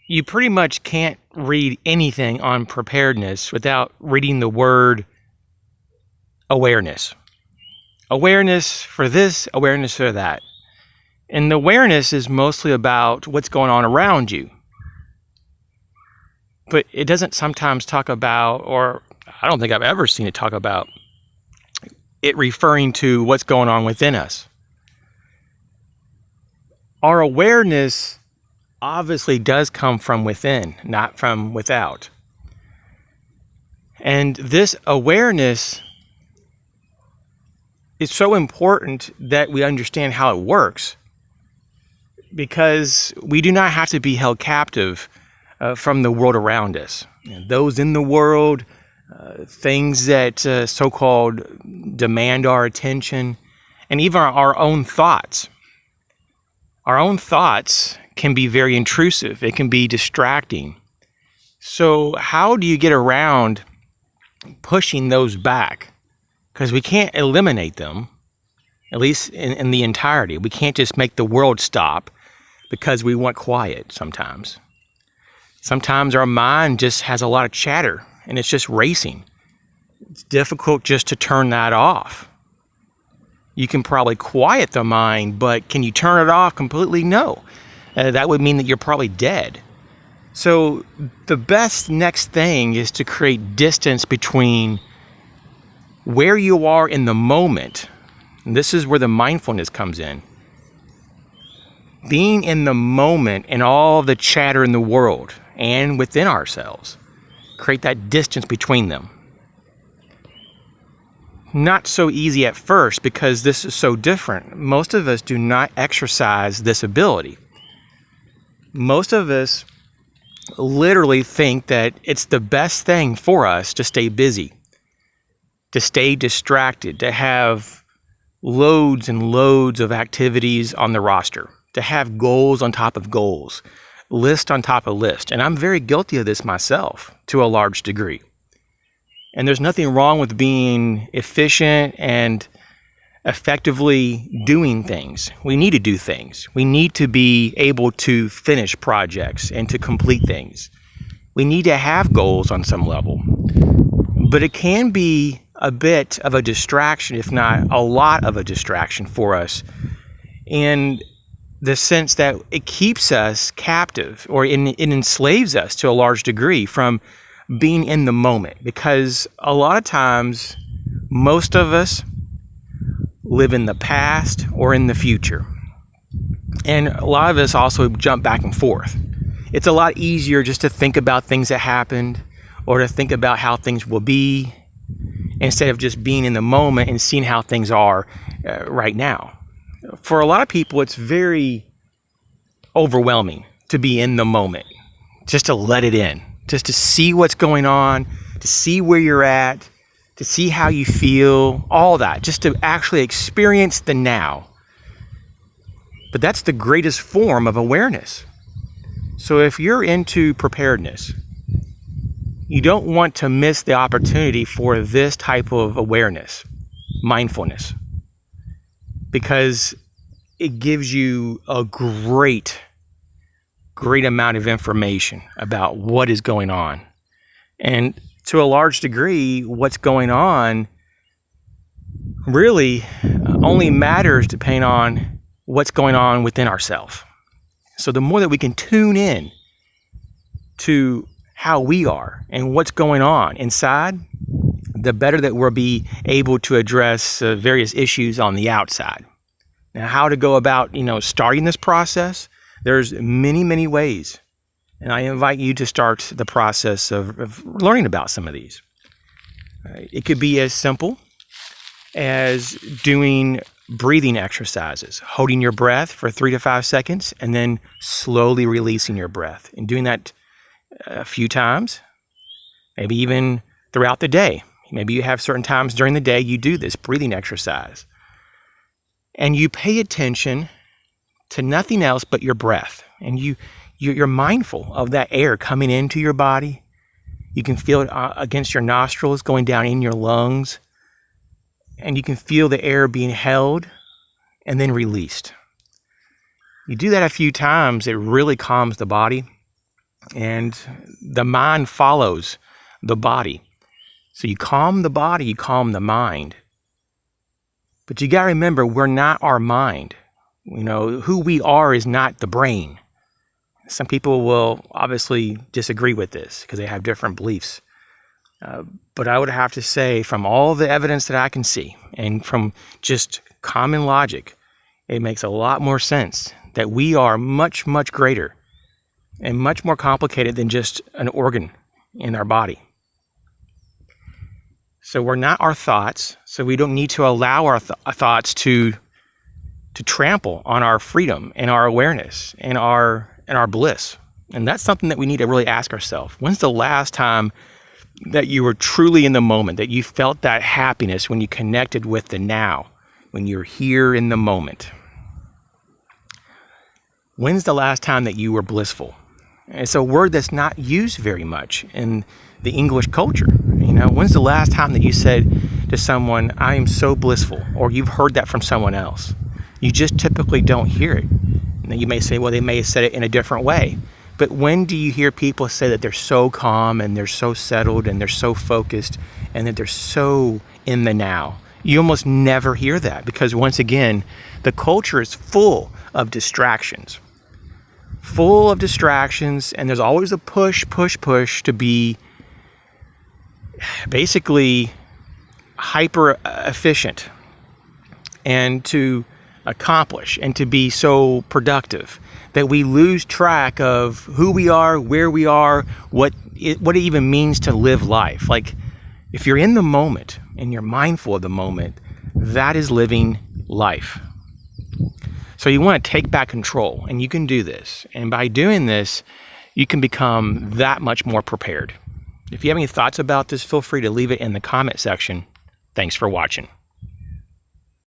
you pretty much can't read anything on preparedness without reading the word awareness. Awareness for this, awareness for that. And the awareness is mostly about what's going on around you. But it doesn't sometimes talk about, or I don't think I've ever seen it talk about, it referring to what's going on within us. Our awareness obviously does come from within, not from without. And this awareness is so important that we understand how it works, because we do not have to be held captive from the world around us. Those in the world, things that so-called demand our attention, and even our own thoughts. Our own thoughts can be very intrusive. It can be distracting. So how do you get around pushing those back? Because we can't eliminate them, at least in the entirety. We can't just make the world stop because we want quiet sometimes. Sometimes our mind just has a lot of chatter and it's just racing. It's difficult just to turn that off. You can probably quiet the mind, but can you turn it off completely? No. That would mean that you're probably dead. So the best next thing is to create distance between where you are in the moment. And this is where the mindfulness comes in. Being in the moment and all the chatter in the world and within ourselves. Create that distance between them. Not so easy at first because this is so different. Most of us do not exercise this ability. Most of us literally think that it's the best thing for us to stay busy, to stay distracted, to have loads and loads of activities on the roster, to have goals on top of goals, list on top of list. And I'm very guilty of this myself to a large degree. And there's nothing wrong with being efficient and effectively doing things. We need to do things. We need to be able to finish projects and to complete things. We need to have goals on some level. But it can be a bit of a distraction, if not a lot of a distraction for us, in the sense that it keeps us captive, or it enslaves us to a large degree from being in the moment. Because a lot of times, most of us live in the past or in the future. And a lot of us also jump back and forth. It's a lot easier just to think about things that happened or to think about how things will be instead of just being in the moment and seeing how things are right now. For a lot of people, it's very overwhelming to be in the moment, just to let it in, just to see what's going on, to see where you're at, to see how you feel, all that, just to actually experience the now. But that's the greatest form of awareness. So if you're into preparedness, you don't want to miss the opportunity for this type of awareness, mindfulness, because it gives you a great amount of information about what is going on. And to a large degree, what's going on really only matters depending on what's going on within ourselves. So the more that we can tune in to how we are and what's going on inside, the better that we'll be able to address various issues on the outside. Now, how to go about, starting this process? There's many ways. And I invite you to start the process of learning about some of these. It could be as simple as doing breathing exercises, holding your breath for 3 to 5 seconds, and then slowly releasing your breath. And doing that a few times, maybe even throughout the day. Maybe you have certain times during the day you do this breathing exercise. And you pay attention to nothing else but your breath. And you're mindful of that air coming into your body. You can feel it against your nostrils, going down in your lungs. And you can feel the air being held and then released. You do that a few times, it really calms the body. and the mind follows the body. So you calm the body, you calm the mind. But you got to remember, we're not our mind. Who we are is not the brain. Some people will obviously disagree with this because they have different beliefs. But I would have to say, from all the evidence that I can see and from just common logic, it makes a lot more sense that we are much, much greater and much more complicated than just an organ in our body. So we're not our thoughts, so we don't need to allow our thoughts to trample on our freedom and our awareness and our bliss. And that's something that we need to really ask ourselves. When's the last time that you were truly in the moment, that you felt that happiness when you connected with the now, when you're here in the moment? When's the last time that you were blissful? It's a word that's not used very much in the English culture. When's the last time that you said to someone, I am so blissful, or you've heard that from someone else? You just typically don't hear it. And then you may say, well, they may have said it in a different way. But when do you hear people say that they're so calm and they're so settled and they're so focused and that they're so in the now? You almost never hear that because, once again, the culture is full of distractions. And there's always a push to be basically hyper efficient and to accomplish and to be so productive that we lose track of who we are, where we are, what it even means to live life. Like, if you're in the moment and you're mindful of the moment, that is living life. So you want to take back control, and you can do this. And by doing this, you can become that much more prepared. If you have any thoughts about this, feel free to leave it in the comment section. Thanks for watching.